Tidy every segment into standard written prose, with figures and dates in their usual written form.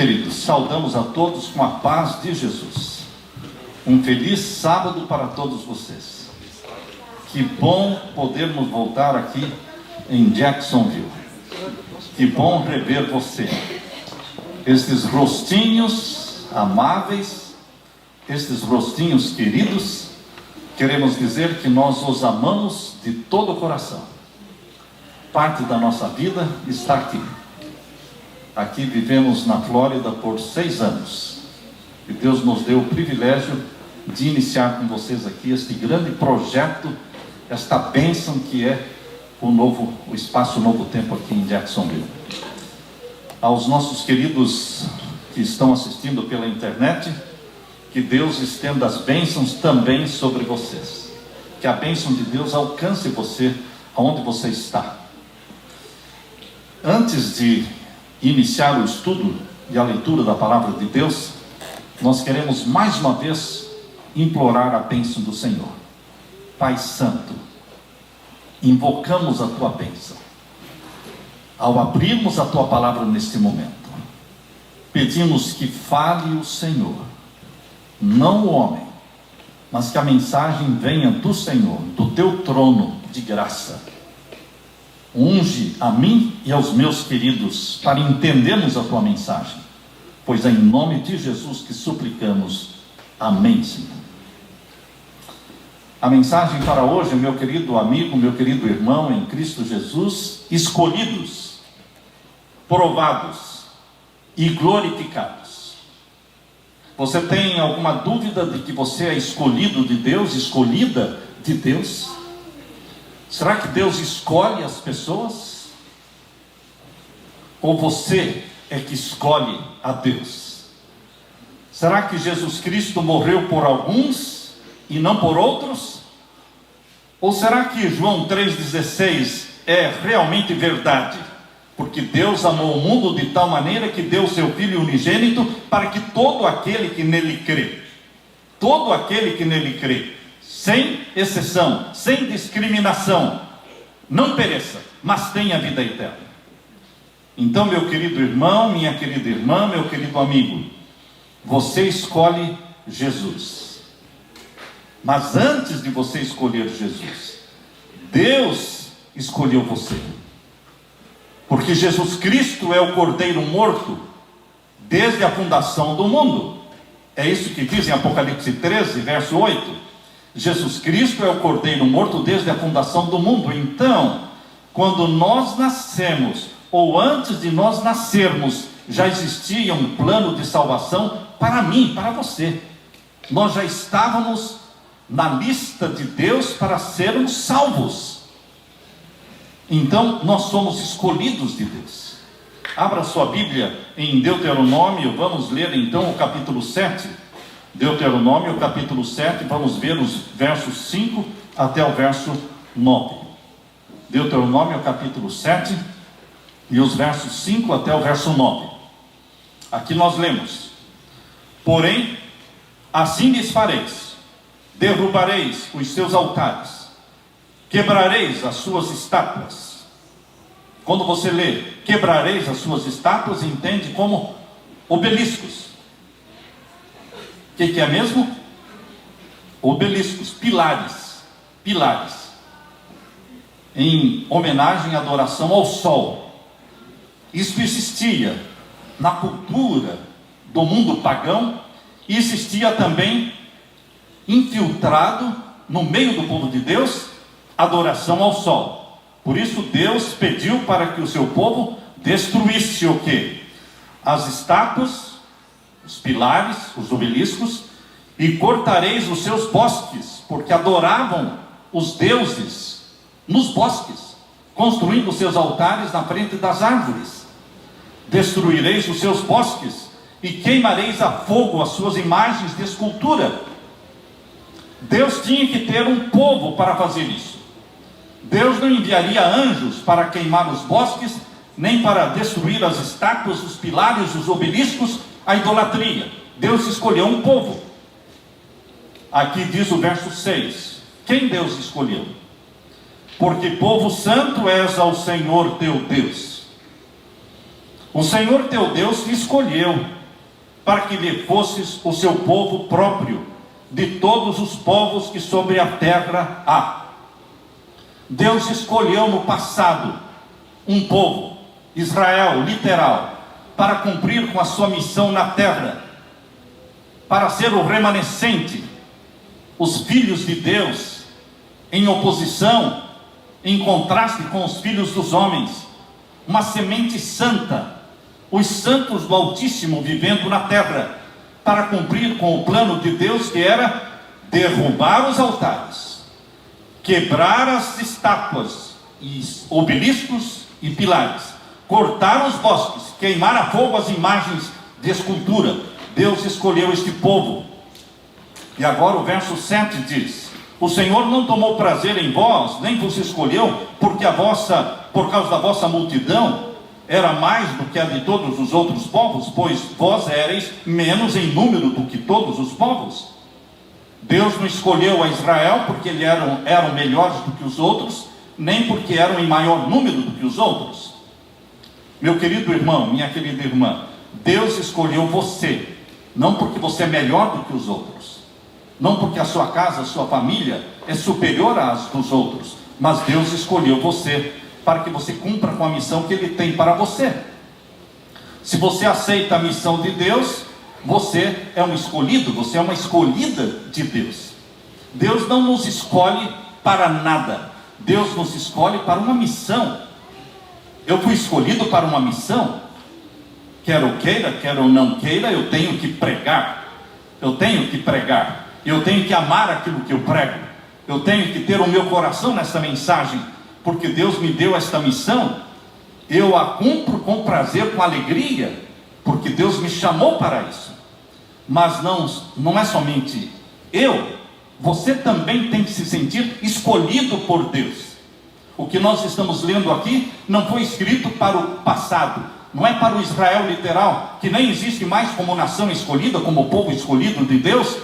Queridos, saudamos a todos com a paz de Jesus. Um feliz sábado para todos vocês. Que bom podermos voltar aqui em Jacksonville. Que bom rever você. Estes rostinhos amáveis, estes rostinhos queridos, queremos dizer que nós os amamos de todo o coração. Parte da nossa vida está aqui. Aqui vivemos na Flórida por 6 anos. E Deus nos deu o privilégio de iniciar com vocês aqui este grande projeto, esta bênção que é o Espaço Novo Tempo aqui em Jacksonville. Aos nossos queridos que estão assistindo pela internet, que Deus estenda as bênçãos também sobre vocês. Que a bênção de Deus alcance você aonde você está. Antes de iniciar o estudo e a leitura da palavra de Deus, nós queremos mais uma vez implorar a bênção do Senhor. Pai Santo, invocamos a tua bênção. Ao abrirmos a tua palavra neste momento, pedimos que fale o Senhor, não o homem, mas que a mensagem venha do Senhor, do teu trono de graça. Unge a mim e aos meus queridos para entendermos a tua mensagem, pois é em nome de Jesus que suplicamos. Amém, Senhor. A mensagem para hoje, meu querido amigo, meu querido irmão em Cristo Jesus, escolhidos, provados e glorificados. Você tem alguma dúvida de que você é escolhido de Deus, escolhida de Deus? Será que Deus escolhe as pessoas? Ou você é que escolhe a Deus? Será que Jesus Cristo morreu por alguns e não por outros? Ou será que João 3,16 é realmente verdade? Porque Deus amou o mundo de tal maneira que deu o seu Filho unigênito para que todo aquele que nele crê, todo aquele que nele crê, sem exceção, sem discriminação, não pereça, mas tenha vida eterna. Então, meu querido irmão, minha querida irmã, meu querido amigo, você escolhe Jesus. Mas antes de você escolher Jesus, Deus escolheu você. Porque Jesus Cristo é o Cordeiro morto desde a fundação do mundo. É isso que diz em Apocalipse 13, verso 8. Jesus Cristo é o Cordeiro morto desde a fundação do mundo. Então, quando nós nascemos, ou antes de nós nascermos, já existia um plano de salvação para mim, para você. Nós já estávamos na lista de Deus para sermos salvos. Então, nós somos escolhidos de Deus. Abra sua Bíblia em Deuteronômio, vamos ler então o capítulo 7. Deuteronômio, capítulo 7, vamos ver os versos 5 até o verso 9. Deuteronômio, capítulo 7, e os versos 5 até o verso 9. Aqui nós lemos: porém, assim lhes fareis: derrubareis os seus altares, quebrareis as suas estátuas. Quando você lê quebrareis as suas estátuas, entende como obeliscos. O que é mesmo? Obeliscos, pilares, em homenagem e adoração ao sol. Isso existia na cultura do mundo pagão, e existia também infiltrado no meio do povo de Deus, adoração ao sol. Por isso Deus pediu para que o seu povo destruísse o quê? As estátuas, os pilares, os obeliscos, e cortareis os seus bosques, porque adoravam os deuses nos bosques, construindo seus altares na frente das árvores. Destruireis os seus bosques e queimareis a fogo as suas imagens de escultura. Deus tinha que ter um povo para fazer isso. Deus não enviaria anjos para queimar os bosques, nem para destruir as estátuas, os pilares, os obeliscos, a idolatria. Deus escolheu um povo. Aqui diz o verso 6. Quem Deus escolheu? Porque povo santo és ao Senhor teu Deus. O Senhor teu Deus te escolheu para que lhe fosses o seu povo próprio de todos os povos que sobre a terra há. Deus escolheu no passado um povo, Israel, literal, para cumprir com a sua missão na terra, para ser o remanescente, os filhos de Deus, em oposição, em contraste com os filhos dos homens, uma semente santa, os santos do Altíssimo vivendo na terra, para cumprir com o plano de Deus, que era derrubar os altares, quebrar as estátuas, e obeliscos e pilares, cortar os bosques, queimar a fogo as imagens de escultura. Deus escolheu este povo. E agora o verso 7 diz: o Senhor não tomou prazer em vós, nem vos escolheu, porque por causa da vossa multidão era mais do que a de todos os outros povos, pois vós éreis menos em número do que todos os povos. Deus não escolheu a Israel porque eles eram melhores do que os outros, nem porque eram em maior número do que os outros. Meu querido irmão, minha querida irmã, Deus escolheu você, não porque você é melhor do que os outros, não porque a sua casa, a sua família é superior às dos outros, mas Deus escolheu você para que você cumpra com a missão que Ele tem para você. Se você aceita a missão de Deus, você é um escolhido, você é uma escolhida de Deus. Deus não nos escolhe para nada, Deus nos escolhe para uma missão. Eu fui escolhido para uma missão, quer eu queira, quer eu não queira, eu tenho que pregar, eu tenho que amar aquilo que eu prego, eu tenho que ter o meu coração nessa mensagem, porque Deus me deu esta missão, eu a cumpro com prazer, com alegria, porque Deus me chamou para isso. Mas não é somente eu, você também tem que se sentir escolhido por Deus. O que nós estamos lendo aqui não foi escrito para o passado, não é para o Israel literal, que nem existe mais como nação escolhida, como povo escolhido de Deus.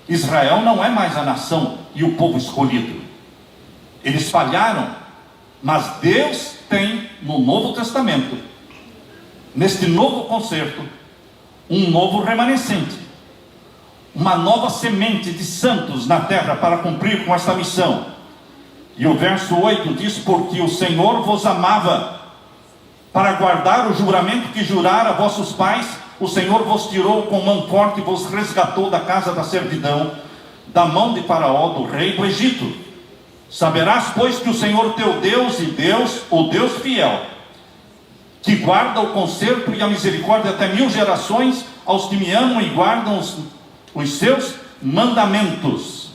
Israel não é mais a nação e o povo escolhido, eles falharam. Mas Deus tem no Novo Testamento, neste novo concerto, um novo remanescente, uma nova semente de santos na terra para cumprir com esta missão. E o verso 8 diz: porque o Senhor vos amava, para guardar o juramento que jurara a vossos pais, o Senhor vos tirou com mão forte e vos resgatou da casa da servidão, da mão de Faraó, do rei do Egito. Saberás, pois, que o Senhor teu Deus e Deus, o Deus fiel, que guarda o conserto e a misericórdia até 1000 gerações, aos que me amam e guardam os seus mandamentos.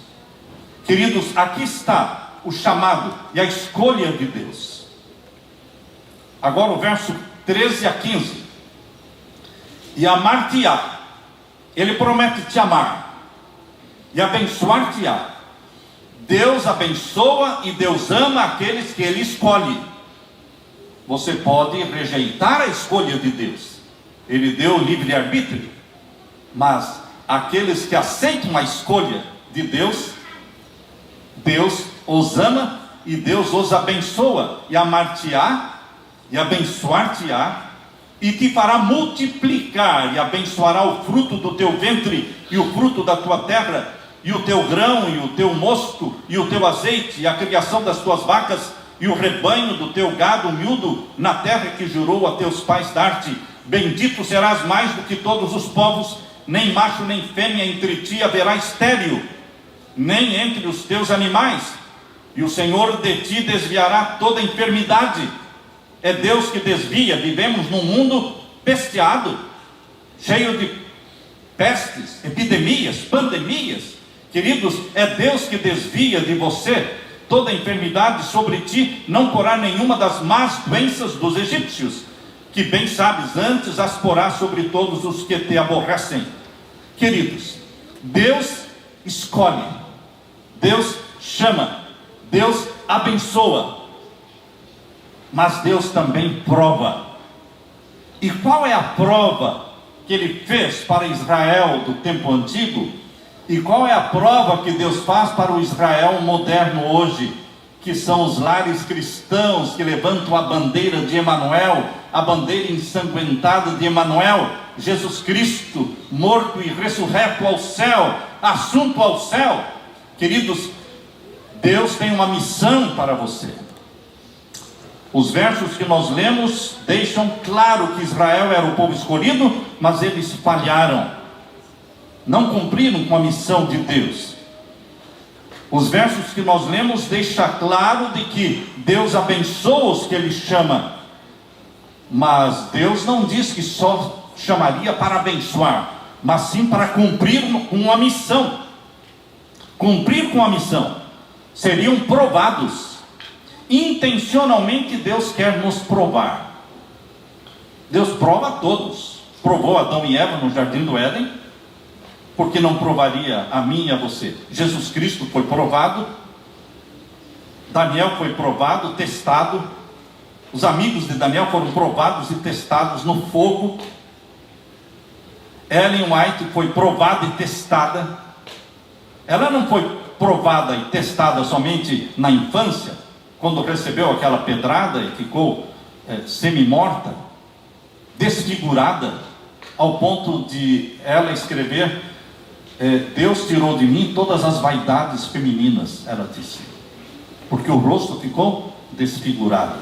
Queridos, aqui está o chamado e a escolha de Deus. Agora o verso 13 a 15. E amar-te-á, Ele promete te amar e abençoar-te-á. Deus abençoa e Deus ama aqueles que Ele escolhe. Você pode rejeitar a escolha de Deus, Ele deu livre-arbítrio, mas aqueles que aceitam a escolha de Deus, Deus os ama e Deus os abençoa, e amar-te-á e abençoar-te-á, e te fará multiplicar, e abençoará o fruto do teu ventre e o fruto da tua terra, e o teu grão, e o teu mosto, e o teu azeite, e a criação das tuas vacas, e o rebanho do teu gado miúdo, na terra que jurou a teus pais dar-te. Bendito serás mais do que todos os povos, nem macho nem fêmea entre ti haverá estéril, nem entre os teus animais, e o Senhor de ti desviará toda enfermidade. É Deus que desvia. Vivemos num mundo pesteado, cheio de pestes, epidemias, pandemias. Queridos, é Deus que desvia de você toda enfermidade. Sobre ti não porá nenhuma das más doenças dos egípcios, que bem sabes, antes as porá sobre todos os que te aborrecem. Queridos, Deus escolhe, Deus chama, Deus abençoa, mas Deus também prova. E qual é a prova que Ele fez para Israel do tempo antigo? E qual é a prova que Deus faz para o Israel moderno hoje, que são os lares cristãos que levantam a bandeira de Emanuel, a bandeira ensanguentada de Emanuel, Jesus Cristo, morto e ressurreto ao céu, assunto ao céu. Queridos, Deus tem uma missão para você. Os versos que nós lemos deixam claro que Israel era o povo escolhido, mas eles falharam, não cumpriram com a missão de Deus. Os versos que nós lemos deixam claro de que Deus abençoa os que Ele chama, mas Deus não diz que só chamaria para abençoar, mas sim para cumprir com uma missão. Cumprir com a missão. Seriam provados. Intencionalmente Deus quer nos provar. Deus prova a todos. Provou Adão e Eva no jardim do Éden, porque não provaria a mim e a você? Jesus Cristo foi provado, Daniel foi provado, testado, os amigos de Daniel foram provados e testados no fogo. Ellen White foi provada e testada. Ela não foi provada e testada somente na infância, quando recebeu aquela pedrada e ficou semi-morta, desfigurada, ao ponto de ela escrever: Deus tirou de mim todas as vaidades femininas, ela disse, porque o rosto ficou desfigurado.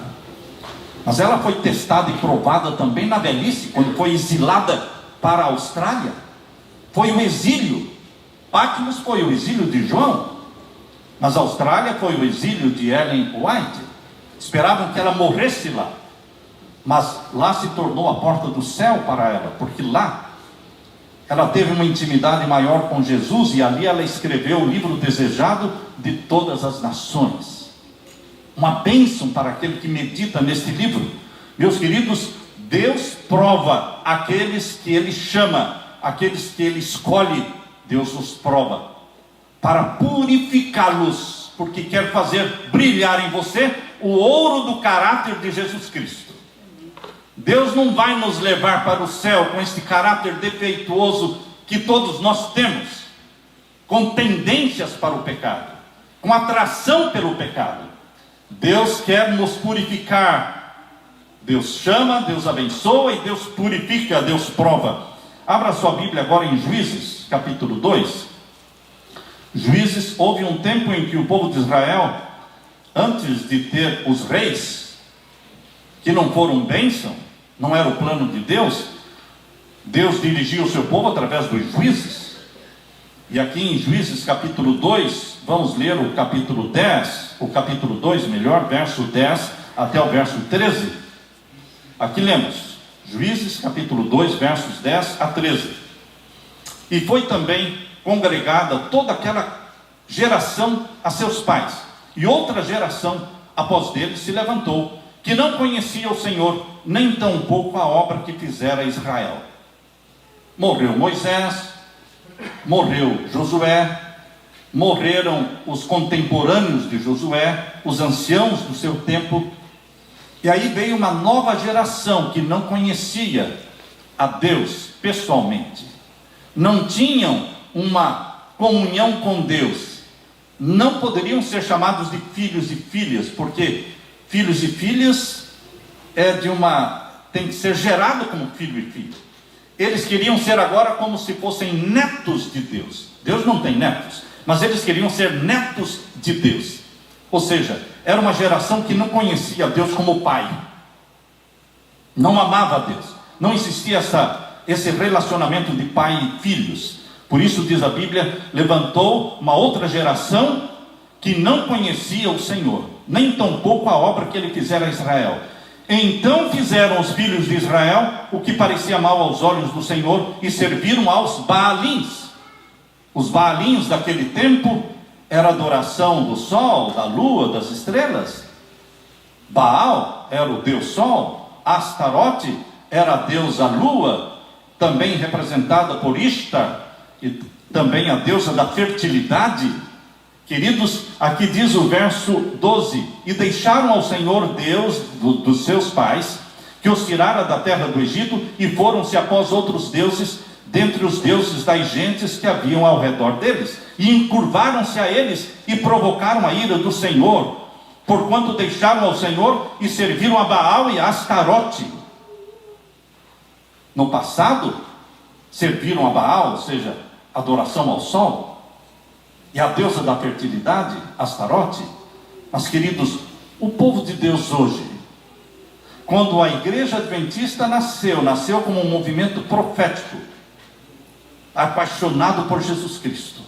Mas ela foi testada e provada também na velhice, quando foi exilada para a Austrália. Foi o exílio. Patmos foi o exílio de João, mas a Austrália foi o exílio de Ellen White. Esperavam que ela morresse lá, mas lá se tornou a porta do céu para ela, porque lá ela teve uma intimidade maior com Jesus, e ali ela escreveu o livro desejado de todas as nações. Uma bênção para aquele que medita neste livro. Meus queridos, Deus prova aqueles que Ele chama, aqueles que Ele escolhe. Deus os prova para purificá-los, porque quer fazer brilhar em você o ouro do caráter de Jesus Cristo. Deus não vai nos levar para o céu com esse caráter defeituoso que todos nós temos, com tendências para o pecado, com atração pelo pecado. Deus quer nos purificar. Deus chama, Deus abençoa e Deus purifica, Deus prova. Abra sua Bíblia agora em Juízes, capítulo 2. Juízes, houve um tempo em que o povo de Israel, antes de ter os reis, que não foram bênção, não era o plano de Deus, Deus dirigia o seu povo através dos juízes. E aqui em Juízes capítulo 2, vamos ler o capítulo 10, o capítulo 2 melhor, verso 10 até o verso 13. Aqui lemos, Juízes capítulo 2, versos 10 a 13. E foi também congregada toda aquela geração a seus pais, e outra geração após deles se levantou, que não conhecia o Senhor, nem tampouco a obra que fizera Israel. Morreu Moisés, morreu Josué, morreram os contemporâneos de Josué, os anciãos do seu tempo, e aí veio uma nova geração que não conhecia a Deus pessoalmente, não tinham uma comunhão com Deus, não poderiam ser chamados de filhos e filhas, porque filhos e filhas tem que ser gerado como filho e filha. Eles queriam ser agora como se fossem netos de Deus. Deus não tem netos, mas eles queriam ser netos de Deus. Ou seja, era uma geração que não conhecia Deus como pai, não amava a Deus, não existia esse relacionamento de pai e filhos. Por isso diz a Bíblia, levantou uma outra geração que não conhecia o Senhor, nem tampouco a obra que Ele fizera a Israel. Então fizeram os filhos de Israel o que parecia mal aos olhos do Senhor, e serviram aos Baalins. Os Baalins daquele tempo era adoração do sol, da lua, das estrelas. Baal era o deus sol, Astarote era a deusa lua, também representada por Ishtar, e também a deusa da fertilidade. Queridos, aqui diz o verso 12: e deixaram ao Senhor Deus dos seus pais, que os tirara da terra do Egito, e foram-se após outros deuses, dentre os deuses das gentes que haviam ao redor deles, e encurvaram-se a eles, e provocaram a ira do Senhor, porquanto deixaram ao Senhor e serviram a Baal e a Astarote. No passado, serviram a Baal, ou seja, adoração ao sol, e a deusa da fertilidade, Astarote. Mas, queridos, o povo de Deus hoje, quando a igreja adventista nasceu como um movimento profético, apaixonado por Jesus Cristo,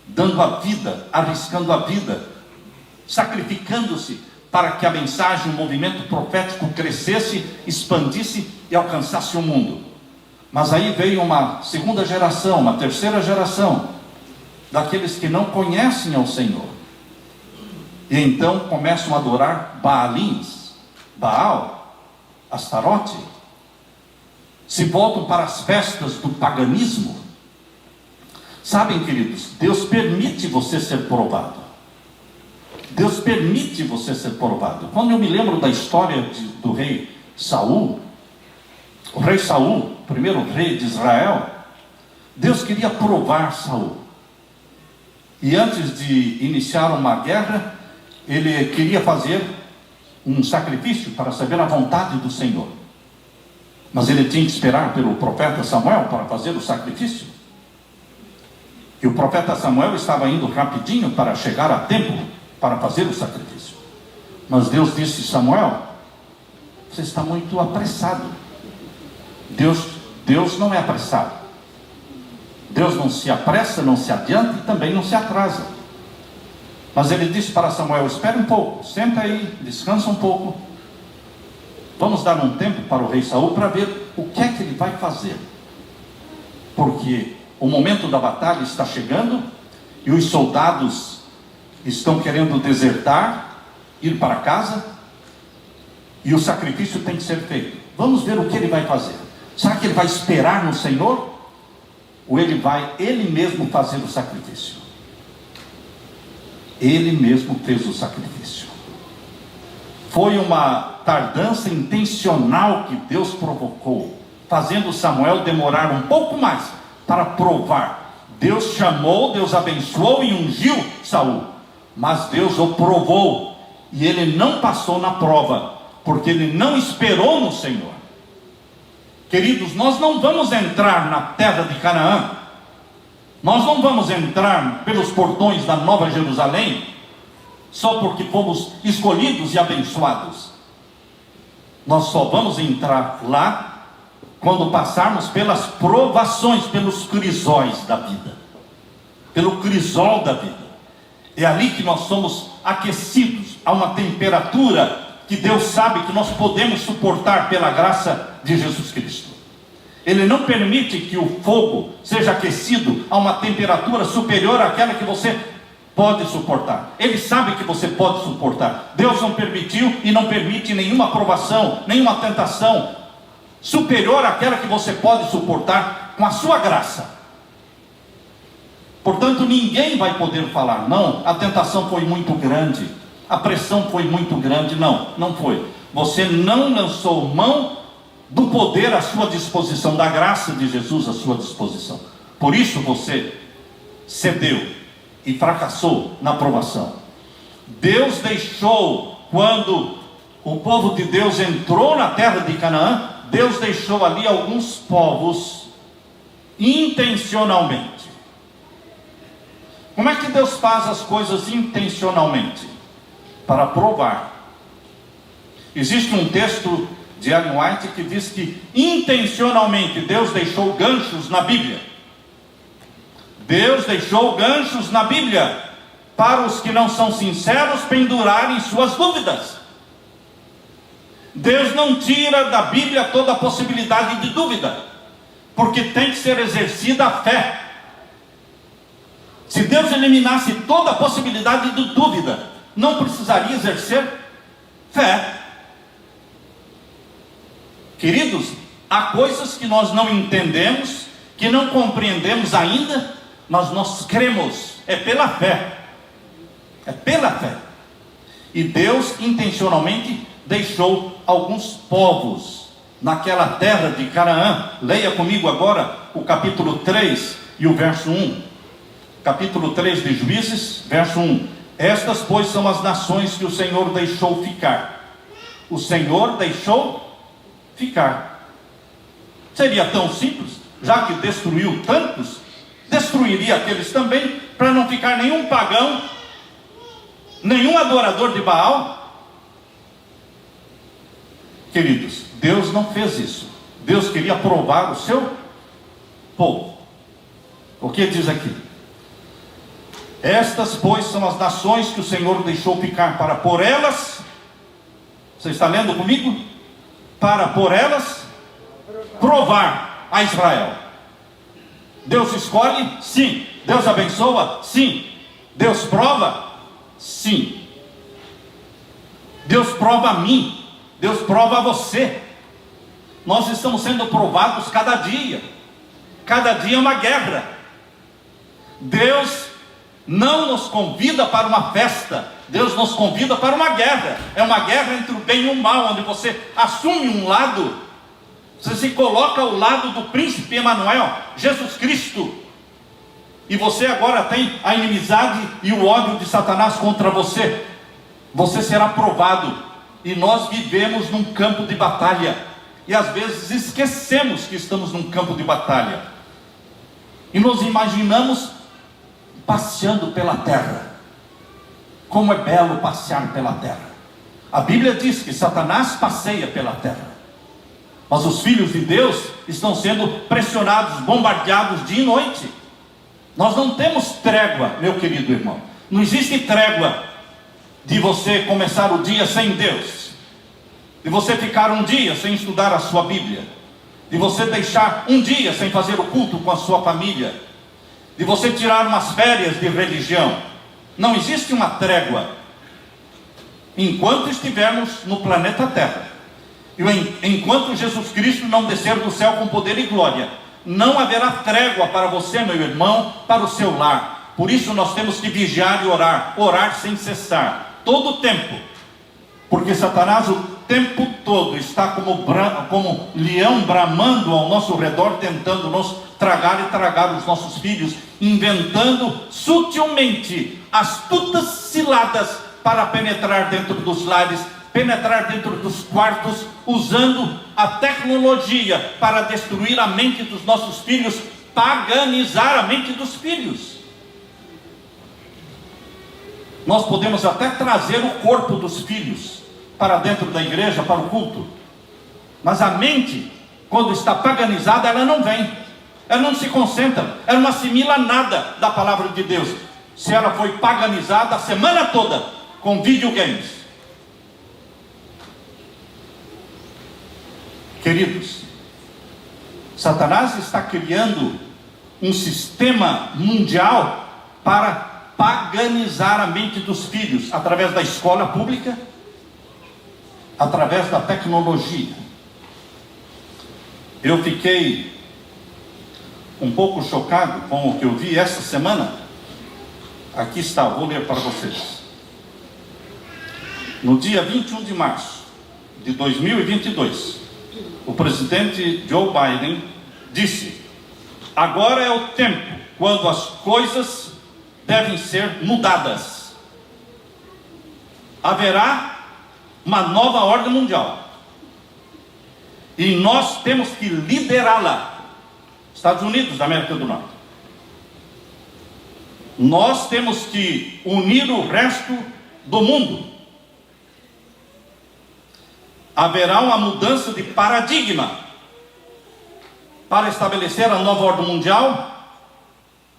dando a vida, arriscando a vida, sacrificando-se para que a mensagem, o movimento profético crescesse, expandisse e alcançasse o mundo. Mas aí veio uma segunda geração, uma terceira geração, daqueles que não conhecem ao Senhor, e então começam a adorar Baalins, Baal, Astarote, se voltam para as festas do paganismo. Sabem, queridos, Deus permite você ser provado. Deus permite você ser provado. Quando eu me lembro da história do rei Saul, o rei Saul, primeiro rei de Israel, Deus queria provar Saul. E antes de iniciar uma guerra, ele queria fazer um sacrifício para saber a vontade do Senhor. Mas ele tinha que esperar pelo profeta Samuel para fazer o sacrifício. E o profeta Samuel estava indo rapidinho para chegar a tempo para fazer o sacrifício. Mas Deus disse: Samuel, você está muito apressado. Deus não é apressado. Deus não se apressa, não se adianta e também não se atrasa. Mas ele disse para Samuel: espere um pouco, senta aí, descansa um pouco. Vamos dar um tempo para o rei Saul para ver o que é que ele vai fazer. Porque o momento da batalha está chegando e os soldados estão querendo desertar, ir para casa, e o sacrifício tem que ser feito. Vamos ver o que ele vai fazer. Será que ele vai esperar no Senhor? Ou ele vai ele mesmo fazer o sacrifício? Ele mesmo fez o sacrifício. Foi uma tardança intencional que Deus provocou, fazendo Samuel demorar um pouco mais para provar. Deus chamou, Deus abençoou e ungiu Saul, mas Deus o provou, e ele não passou na prova, porque ele não esperou no Senhor. Queridos, nós não vamos entrar na terra de Canaã, nós não vamos entrar pelos portões da Nova Jerusalém, só porque fomos escolhidos e abençoados. Nós só vamos entrar lá quando passarmos pelas provações, pelos crisóis da vida, pelo crisol da vida. É ali que nós somos aquecidos a uma temperatura que Deus sabe que nós podemos suportar pela graça de Jesus Cristo. Ele não permite que o fogo seja aquecido a uma temperatura superior àquela que você pode suportar. Ele sabe que você pode suportar. Deus não permitiu e não permite nenhuma provação, nenhuma tentação superior àquela que você pode suportar com a sua graça. Portanto, ninguém vai poder falar: não, a tentação foi muito grande, a pressão foi muito grande. Não, não foi. Você não lançou mão do poder à sua disposição, da graça de Jesus à sua disposição. Por isso você cedeu e fracassou na provação. Deus deixou, quando o povo de Deus entrou na terra de Canaã, Deus deixou ali alguns povos intencionalmente. Como é que Deus faz as coisas intencionalmente? Para provar. Existe um texto de Ellen White que diz que intencionalmente Deus deixou ganchos na Bíblia. Deus deixou ganchos na Bíblia para os que não são sinceros pendurarem suas dúvidas. Deus não tira da Bíblia toda a possibilidade de dúvida, porque tem que ser exercida a fé. Se Deus eliminasse toda a possibilidade de dúvida, não precisaria exercer fé. Queridos, há coisas que nós não entendemos, que não compreendemos ainda, mas nós cremos. É pela fé. É pela fé. E Deus intencionalmente deixou alguns povos naquela terra de Canaã. Leia comigo agora o capítulo 3 e o verso 1. Capítulo 3 de Juízes, verso 1. Estas, pois, são as nações que o Senhor deixou ficar. O Senhor deixou ficar. Seria tão simples, já que destruiu tantos, destruiria aqueles também, para não ficar nenhum pagão, nenhum adorador de Baal. Queridos, Deus não fez isso. Deus queria provar o seu povo. O que diz aqui? Estas, pois, são as nações que o Senhor deixou ficar, para por elas, você está lendo comigo? Para por elas provar a Israel. Deus escolhe? Sim. Deus abençoa? Sim. Deus prova? Sim. Deus prova a mim. Deus prova a você. Nós estamos sendo provados cada dia. Cada dia é uma guerra. Deus não nos convida para uma festa. Deus nos convida para uma guerra. É uma guerra entre o bem e o mal, onde você assume um lado. Você se coloca ao lado do príncipe Emanuel, Jesus Cristo. E você agora tem a inimizade e o ódio de Satanás contra você. Você será provado. E nós vivemos num campo de batalha. E às vezes esquecemos que estamos num campo de batalha. E nos imaginamos passeando pela terra. Como é belo passear pela terra. A Bíblia diz que Satanás passeia pela terra. Mas os filhos de Deus estão sendo pressionados, bombardeados dia e noite. Nós não temos trégua, meu querido irmão. Não existe trégua de você começar o dia sem Deus, de você ficar um dia sem estudar a sua Bíblia, de você deixar um dia sem fazer o culto com a sua família, de você tirar umas férias de religião. Não existe uma trégua enquanto estivermos no planeta Terra. E enquanto Jesus Cristo não descer do céu com poder e glória, não haverá trégua para você, meu irmão, para o seu lar. Por isso nós temos que vigiar e orar, orar sem cessar, todo o tempo, porque Satanás o tempo todo está como leão bramando ao nosso redor, tentando nos tragar e tragar os nossos filhos, inventando sutilmente astutas ciladas para penetrar dentro dos lares, penetrar dentro dos quartos, usando a tecnologia para destruir a mente dos nossos filhos, paganizar a mente dos filhos. Nós podemos até trazer o corpo dos filhos para dentro da igreja, para o culto, mas a mente, quando está paganizada, ela não vem, ela não se concentra, ela não assimila nada da palavra de Deus, se ela foi paganizada a semana toda com videogames. Queridos, Satanás está criando um sistema mundial para paganizar a mente dos filhos, através da escola pública, através da tecnologia. Eu fiquei um pouco chocado com o que eu vi essa semana. Aqui está, vou ler para vocês. No dia 21 de março de 2022, o presidente Joe Biden disse: agora é o tempo quando as coisas devem ser mudadas. Haverá uma nova ordem mundial e nós temos que liderá-la. Estados Unidos da América do Norte. Nós temos que unir o resto do mundo. Haverá uma mudança de paradigma para estabelecer a nova ordem mundial.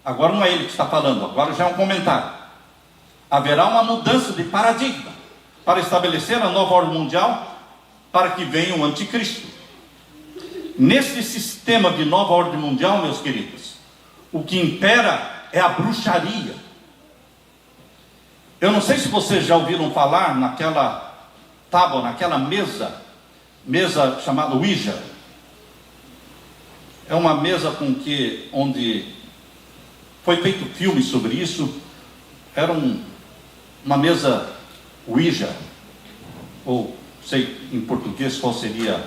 Agora não é ele que está falando, agora já é um comentário. Haverá uma mudança de paradigma para estabelecer a nova ordem mundial, para que venha o anticristo. Nesse sistema de nova ordem mundial, meus queridos, o que impera é a bruxaria. Eu não sei se vocês já ouviram falar naquela tábua, naquela mesa chamada Ouija. É uma mesa onde foi feito filme sobre isso. Era uma mesa Ouija, ou sei em português qual seria,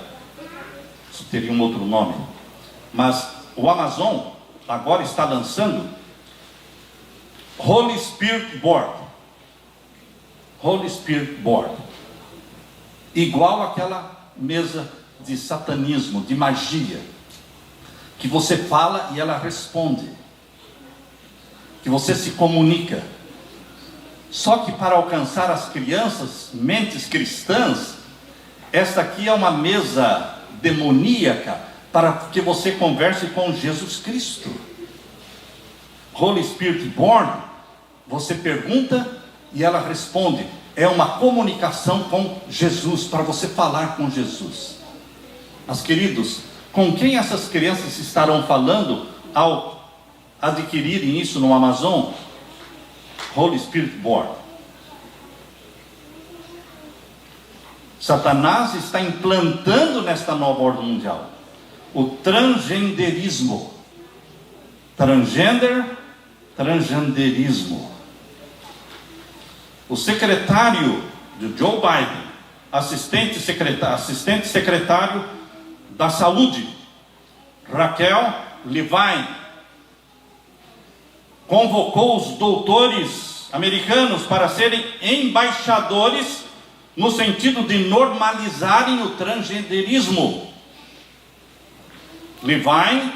se teria um outro nome, mas o Amazon agora está lançando Holy Spirit Board, Holy Spirit Board. Igual aquela mesa de satanismo, de magia, que você fala e ela responde, que você se comunica. Só que para alcançar as crianças, mentes cristãs, esta aqui é uma mesa demoníaca para que você converse com Jesus Cristo. Holy Spirit Board, você pergunta e ela responde. É uma comunicação com Jesus, para você falar com Jesus. Mas queridos, com quem essas crianças estarão falando ao adquirirem isso no Amazon? Holy Spirit Board. Satanás está implantando nesta nova ordem mundial o transgenderismo. Transgenderismo. O secretário de Joe Biden, assistente secretário da saúde, Raquel Levine, convocou os doutores americanos para serem embaixadores no sentido de normalizarem o transgenderismo. Levine,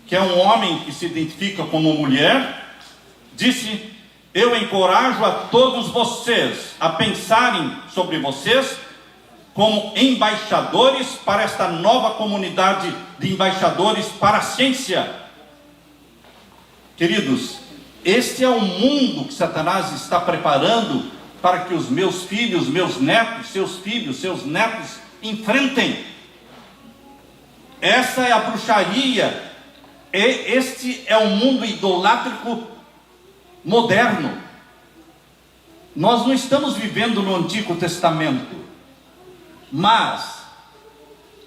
que é um homem que se identifica como mulher, disse: eu encorajo a todos vocês a pensarem sobre vocês como embaixadores para esta nova comunidade de embaixadores para a ciência. Queridos, este é o mundo que Satanás está preparando para que os meus filhos, meus netos, seus filhos, seus netos enfrentem. Essa é a bruxaria. Este é o mundo idolátrico moderno. Nós não estamos vivendo no Antigo Testamento, mas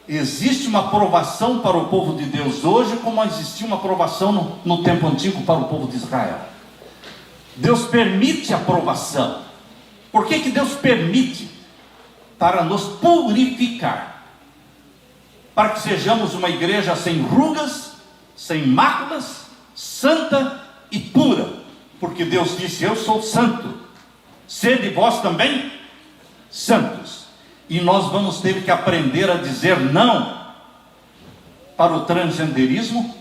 existe uma aprovação para o povo de Deus hoje, como existia uma aprovação no tempo antigo para o povo de Israel. Deus permite a aprovação. Por que Deus permite? Para nos purificar, para que sejamos uma igreja sem rugas, sem máculas, santa e pura. Porque Deus disse: eu sou santo, sede vós também santos. E nós vamos ter que aprender a dizer não para o transgenderismo.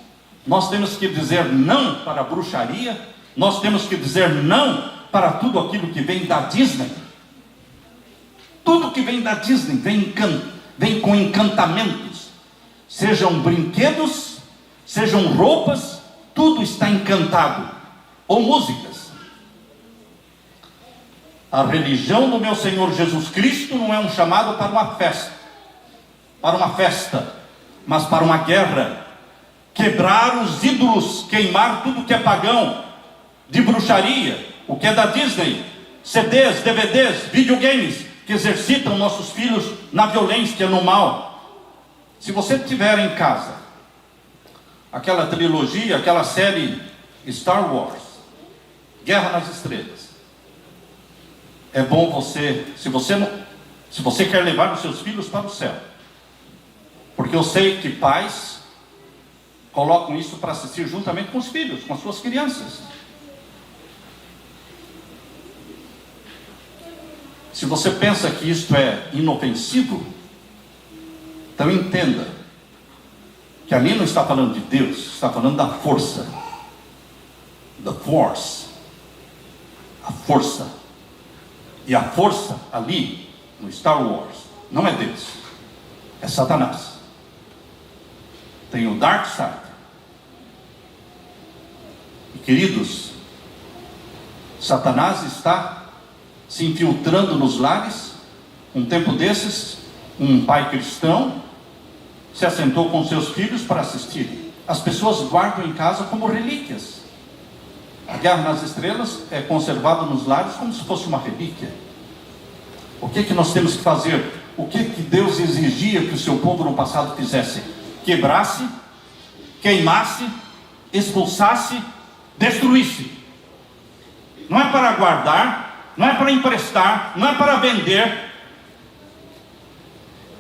Nós temos que dizer não para a bruxaria. Nós temos que dizer não para tudo aquilo que vem da Disney. Tudo que vem da Disney vem com encantamentos. Sejam brinquedos, sejam roupas, tudo está encantado. Ou músicas. A religião do meu Senhor Jesus Cristo não é um chamado para uma festa, mas para uma guerra. Quebrar os ídolos, queimar tudo que é pagão, de bruxaria, o que é da Disney, CDs, DVDs, videogames, que exercitam nossos filhos na violência, no mal. Se você tiver em casa aquela trilogia, aquela série Star Wars, Guerra nas Estrelas, é bom você, se você quer levar os seus filhos para o céu, porque eu sei que pais colocam isso para assistir juntamente com os filhos, com as suas crianças. Se você pensa que isto é inofensivo, então entenda que ali não está falando de Deus, está falando da força. The force. A força. E a força ali, no Star Wars, não é Deus, é Satanás. Tem o Dark Side. E queridos, Satanás está se infiltrando nos lares. Um tempo desses, um pai cristão se assentou com seus filhos para assistir. As pessoas guardam em casa como relíquias. A Guerra nas Estrelas é conservada nos lares como se fosse uma relíquia. O que nós temos que fazer? O que Deus exigia que o seu povo no passado fizesse? Quebrasse, queimasse, expulsasse, destruísse. Não é para guardar, não é para emprestar, não é para vender.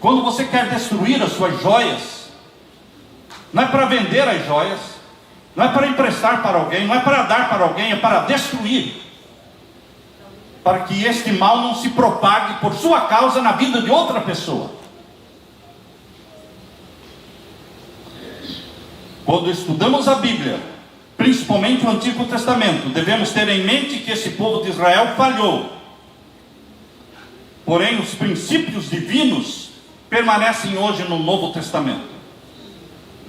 Quando você quer destruir as suas joias, não é para vender as joias, não é para emprestar para alguém, não é para dar para alguém, é para destruir, para que este mal não se propague por sua causa na vida de outra pessoa. Quando estudamos a Bíblia, principalmente o Antigo Testamento, devemos ter em mente que esse povo de Israel falhou. Porém, os princípios divinos permanecem hoje no Novo Testamento.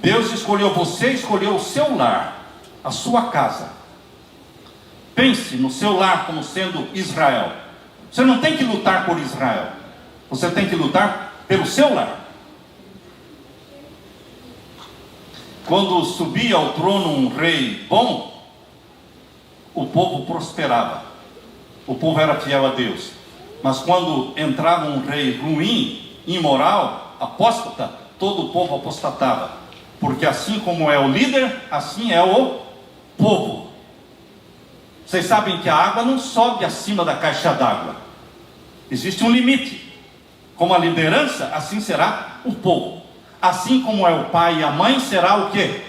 Deus escolheu você, escolheu o seu lar, a sua casa. Pense no seu lar como sendo Israel. Você não tem que lutar por Israel. Você tem que lutar pelo seu lar. Quando subia ao trono um rei bom, o povo prosperava. O povo era fiel a Deus. Mas quando entrava um rei ruim, imoral, apóstata, todo o povo apostatava. Porque assim como é o líder, assim é o povo. Vocês sabem que a água não sobe acima da caixa d'água. Existe um limite. Como a liderança, assim será o povo. Assim como é o pai e a mãe, será o quê?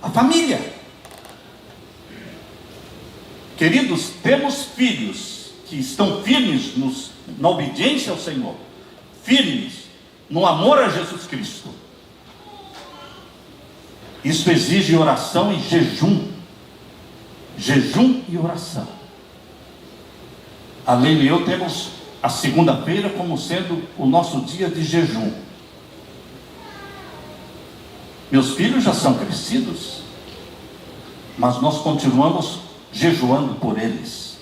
A família. Queridos, temos filhos que estão firmes na obediência ao Senhor, firmes no amor a Jesus Cristo. Isso exige oração e jejum. Jejum e oração. A Leila e eu temos a segunda-feira como sendo o nosso dia de jejum. Meus filhos já são crescidos, mas nós continuamos jejuando por eles.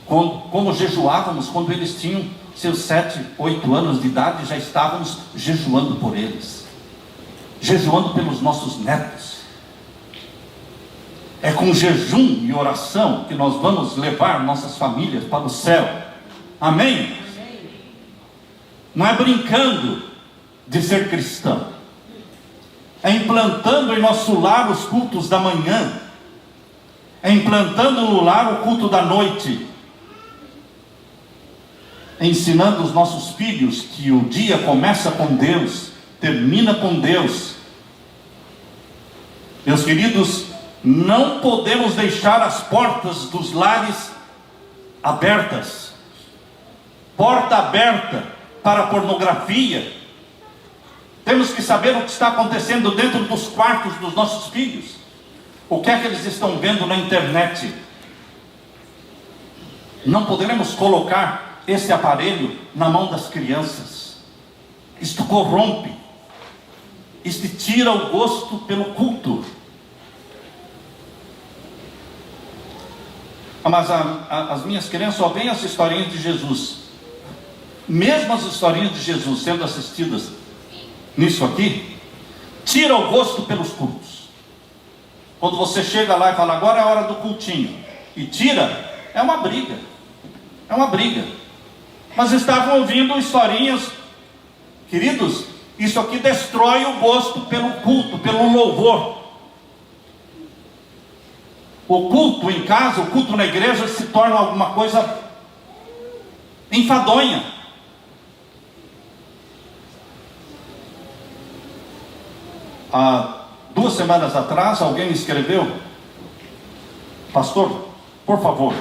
Como jejuávamos quando eles tinham seus 7, 8 anos de idade, já estávamos jejuando por eles. Jejuando pelos nossos netos. É com jejum e oração que nós vamos levar nossas famílias para o céu. Amém? Não é brincando de ser cristão. É implantando em nosso lar os cultos da manhã. É implantando no lar o culto da noite. É ensinando os nossos filhos que o dia começa com Deus, termina com Deus. Meus queridos, não podemos deixar as portas dos lares abertas. Porta aberta para a pornografia. Temos que saber o que está acontecendo dentro dos quartos dos nossos filhos. O que é que eles estão vendo na internet? Não poderemos colocar esse aparelho na mão das crianças. Isto corrompe. Isto tira o gosto pelo culto. Mas as minhas crianças só veem as historinhas de Jesus. Mesmo as historinhas de Jesus sendo assistidas nisso aqui, tira o gosto pelos cultos. Quando você chega lá e fala, agora é a hora do cultinho, e tira, é uma briga. É uma briga. Mas estavam ouvindo historinhas. Queridos, isso aqui destrói o gosto pelo culto, pelo louvor. O culto em casa, o culto na igreja se torna alguma coisa enfadonha. Há 2 semanas atrás, alguém me escreveu, pastor, por favor,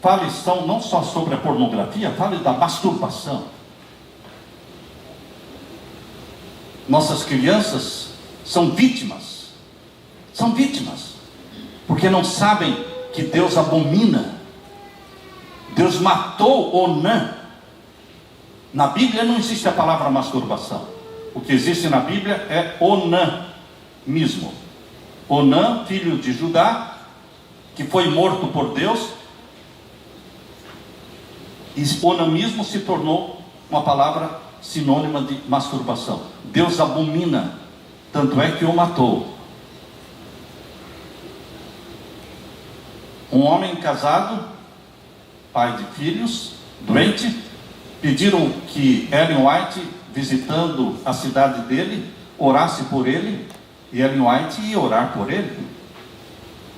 fale não só sobre a pornografia, fale da masturbação. Nossas crianças são vítimas, porque não sabem que Deus abomina. Deus matou Onã. Na Bíblia não existe a palavra masturbação. O que existe na Bíblia é onanismo. Onã, filho de Judá, que foi morto por Deus, e onanismo se tornou uma palavra sinônima de masturbação. Deus abomina, tanto é que o matou. Um homem casado, pai de filhos, doente, pediram que Ellen White, visitando a cidade dele, orasse por ele, e Ellen White ia orar por ele.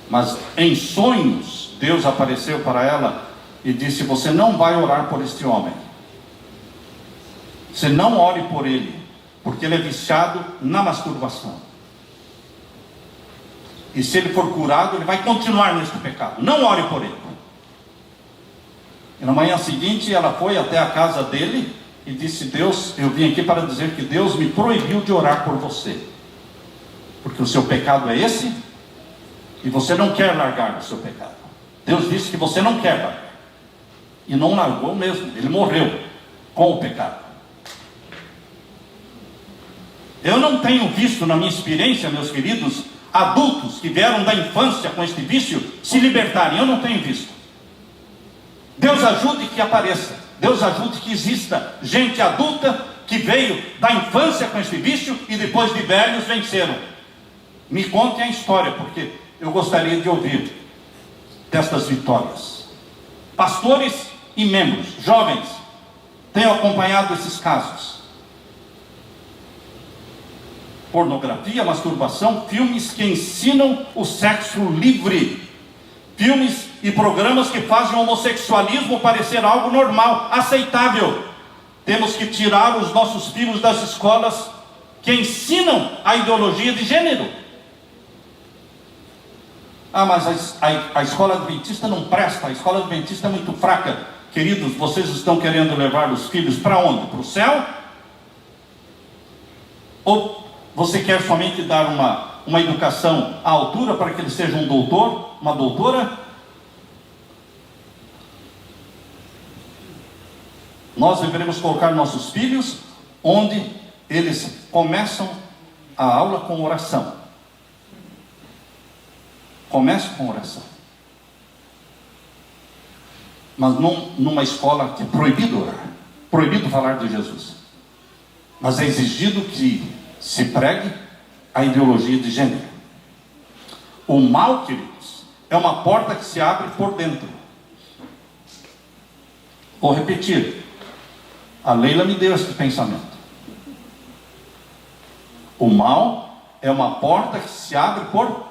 Mas em sonhos, Deus apareceu para ela e disse, você não vai orar por este homem. Você não ore por ele, porque ele é viciado na masturbação. E se ele for curado, ele vai continuar nesse pecado. Não ore por ele. E na manhã seguinte ela foi até a casa dele e disse: Deus, eu vim aqui para dizer que Deus me proibiu de orar por você, porque o seu pecado é esse, e você não quer largar o seu pecado. Deus disse que você não quer largar, e não largou mesmo, ele morreu com o pecado. Eu não tenho visto na minha experiência, meus queridos, adultos que vieram da infância com este vício se libertarem. Eu não tenho visto. Deus ajude que apareça, Deus ajude que exista gente adulta que veio da infância com este vício e depois de velhos venceram. Me contem a história, porque eu gostaria de ouvir destas vitórias. Pastores e membros, jovens, tenho acompanhado esses casos. Pornografia, masturbação, filmes que ensinam o sexo livre, filmes e programas que fazem o homossexualismo parecer algo normal, aceitável. Temos que tirar os nossos filhos das escolas que ensinam a ideologia de gênero. Ah, mas a escola adventista não presta, a escola adventista é muito fraca. Queridos, vocês estão querendo levar os filhos para onde? Para o céu? Ou você quer somente dar uma educação à altura para que ele seja um doutor, uma doutora? Nós deveremos colocar nossos filhos onde eles começam a aula com oração. Comece com oração. Mas numa escola que é proibido orar, proibido falar de Jesus. Mas é exigido que se pregue a ideologia de gênero. O mal, queridos, é uma porta que se abre por dentro. Vou repetir. A Leila me deu esse pensamento. O mal é uma porta que se abre por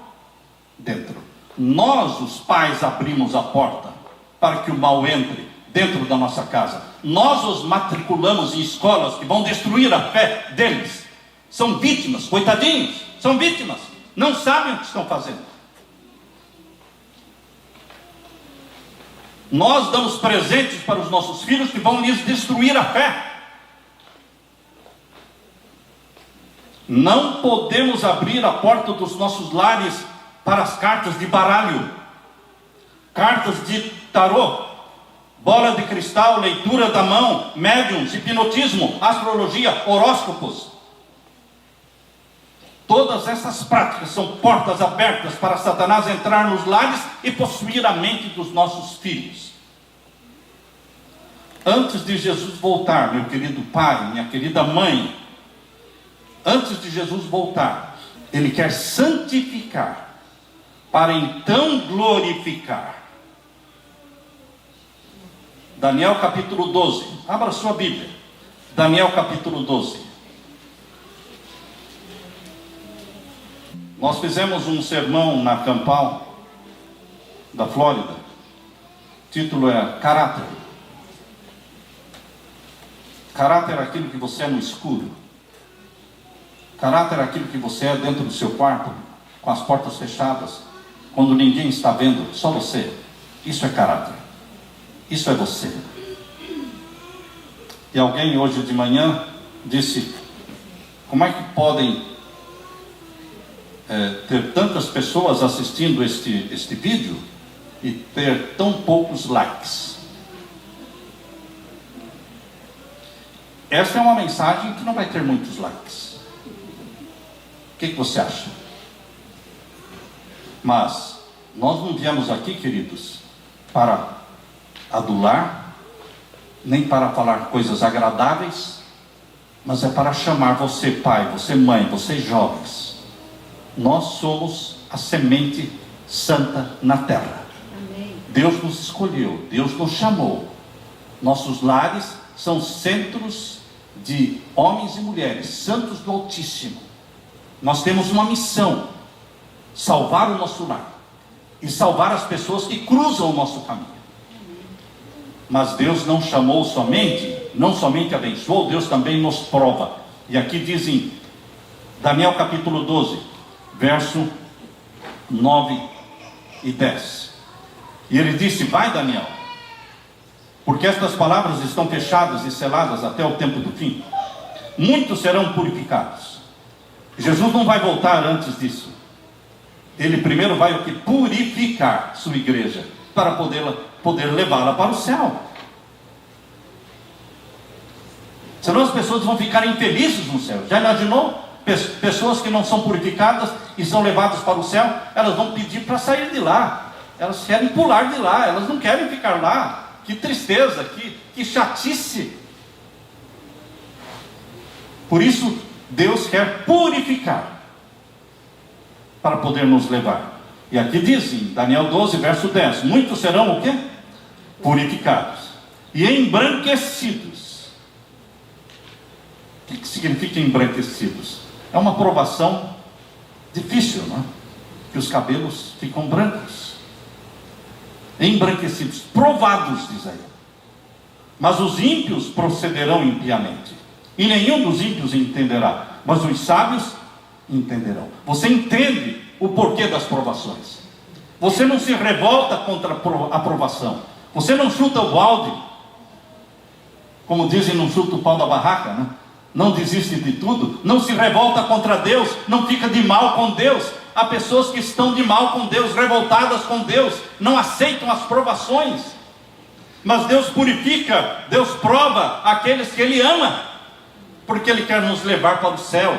dentro. Nós, os pais, abrimos a porta para que o mal entre dentro da nossa casa. Nós os matriculamos em escolas que vão destruir a fé deles. São vítimas, coitadinhos, são vítimas, não sabem o que estão fazendo. Nós damos presentes para os nossos filhos que vão lhes destruir a fé. Não podemos abrir a porta dos nossos lares para as cartas de baralho, cartas de tarô, bola de cristal, leitura da mão, médiums, hipnotismo, astrologia, horóscopos. Todas essas práticas são portas abertas para Satanás entrar nos lares e possuir a mente dos nossos filhos. Antes de Jesus voltar, meu querido pai, minha querida mãe, antes de Jesus voltar, Ele quer santificar, para então glorificar. Daniel capítulo 12, abra sua Bíblia. Daniel capítulo 12. Nós fizemos um sermão na Campal da Flórida. O título é Caráter. Caráter é aquilo que você é no escuro. Caráter é aquilo que você é dentro do seu quarto, com as portas fechadas, quando ninguém está vendo, só você. Isso é caráter. Isso é você. E alguém hoje de manhã disse: como é que podem ter tantas pessoas assistindo este vídeo e ter tão poucos likes? Essa é uma mensagem que não vai ter muitos likes. O que você acha? Mas nós não viemos aqui, queridos, para adular, nem para falar coisas agradáveis, mas é para chamar você pai, você mãe, vocês jovens. Nós somos a semente santa na terra. Amém. Deus nos escolheu, Deus nos chamou. Nossos lares são centros de homens e mulheres, santos do Altíssimo. Nós temos uma missão: salvar o nosso lar e salvar as pessoas que cruzam o nosso caminho. Mas Deus não chamou somente, não somente abençoou, Deus também nos prova. E aqui diz em Daniel capítulo 12, verso 9 e 10. E ele disse: vai, Daniel, porque estas palavras estão fechadas e seladas até o tempo do fim. Muitos serão purificados. Jesus não vai voltar antes disso. Ele primeiro vai o que? Purificar sua igreja, para poder levá-la para o céu. Senão as pessoas vão ficar infelizes no céu. Já imaginou? Pessoas que não são purificadas e são levadas para o céu, elas vão pedir para sair de lá. Elas querem pular de lá, elas não querem ficar lá. Que tristeza, que chatice. Por isso, Deus quer purificar, para poder nos levar. E aqui diz em Daniel 12, verso 10, muitos serão o quê? Purificados e embranquecidos. O que significa embranquecidos? É uma provação difícil, não é? Que os cabelos ficam brancos. Embranquecidos, provados, diz aí. Mas os ímpios procederão impiamente, e nenhum dos ímpios entenderá, mas os sábios entenderão. Você entende o porquê das provações. Você não se revolta contra a provação. Você não chuta o balde, como dizem, não chuta o pau da barraca, né? Não desiste de tudo, não se revolta contra Deus, não fica de mal com Deus. Há pessoas que estão de mal com Deus, revoltadas com Deus, não aceitam as provações. Mas Deus purifica, Deus prova aqueles que Ele ama, porque Ele quer nos levar para o céu.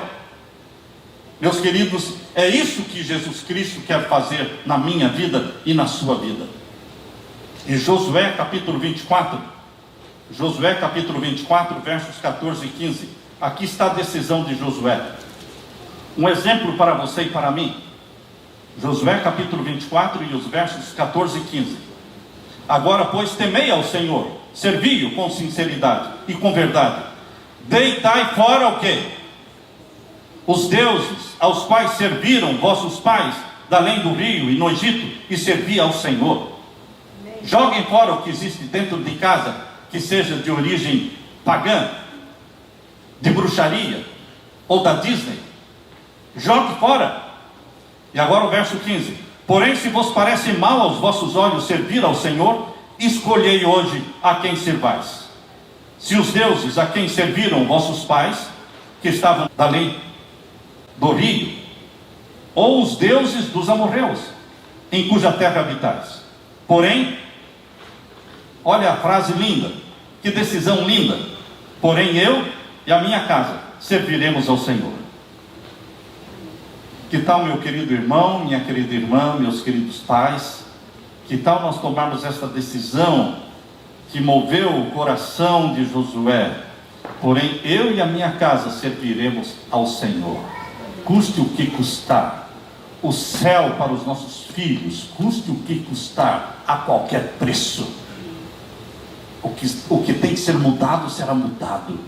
Meus queridos, é isso que Jesus Cristo quer fazer na minha vida e na sua vida. Em Josué capítulo 24, versos 14 e 15, aqui está a decisão de Josué. Um exemplo para você e para mim. Josué capítulo 24 e os versos 14 e 15. Agora, pois, temei ao Senhor, servi-o com sinceridade e com verdade. Deitai fora o quê? Os deuses aos quais serviram vossos pais, da além do rio e no Egito, e servi ao Senhor. Joguem fora o que existe dentro de casa, que seja de origem pagã, de bruxaria, ou da Disney. Jogue fora. E agora o verso 15. Porém, se vos parece mal aos vossos olhos servir ao Senhor, escolhei hoje a quem servais. Se os deuses a quem serviram vossos pais, que estavam da além do rio, ou os deuses dos amorreus, em cuja terra habitais. Porém, olha a frase linda, que decisão linda. Porém eu e a minha casa serviremos ao Senhor. Que tal, meu querido irmão, minha querida irmã, meus queridos pais, que tal nós tomarmos esta decisão que moveu o coração de Josué? Porém eu e a minha casa serviremos ao Senhor, custe o que custar. O céu para os nossos filhos, custe o que custar, a qualquer preço. O que tem que ser mudado, será mudado.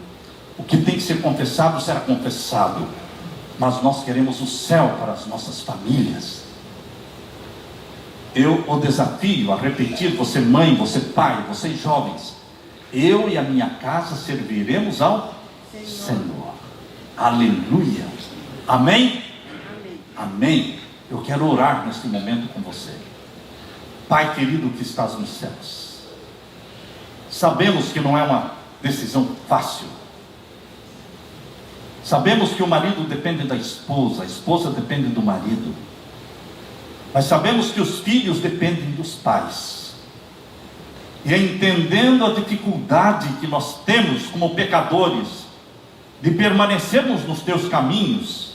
O que tem que ser confessado, será confessado. Mas nós queremos o céu para as nossas famílias. Eu o desafio a repetir, você mãe, você pai, vocês jovens. Eu e a minha casa serviremos ao Senhor. Aleluia. Amém? Amém. Eu quero orar neste momento com você. Pai querido que estás nos céus, sabemos que não é uma decisão fácil. Sabemos que o marido depende da esposa, a esposa depende do marido. Mas sabemos que os filhos dependem dos pais. E entendendo a dificuldade que nós temos como pecadores de permanecermos nos teus caminhos,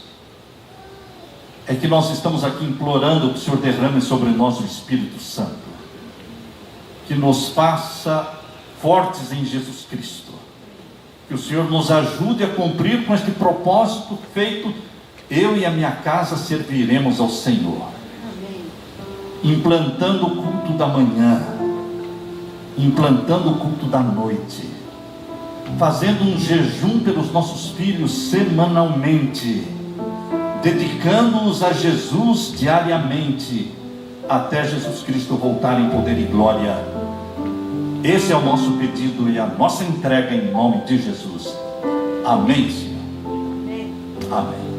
é que nós estamos aqui implorando que o Senhor derrame sobre nós o Espírito Santo, que nos faça fortes em Jesus Cristo, que o Senhor nos ajude a cumprir com este propósito feito. Eu e a minha casa serviremos ao Senhor, implantando o culto da manhã, implantando o culto da noite, fazendo um jejum pelos nossos filhos semanalmente, dedicando-os a Jesus diariamente, até Jesus Cristo voltar em poder e glória. Esse é o nosso pedido e a nossa entrega em nome de Jesus. Amém, Senhor. Amém.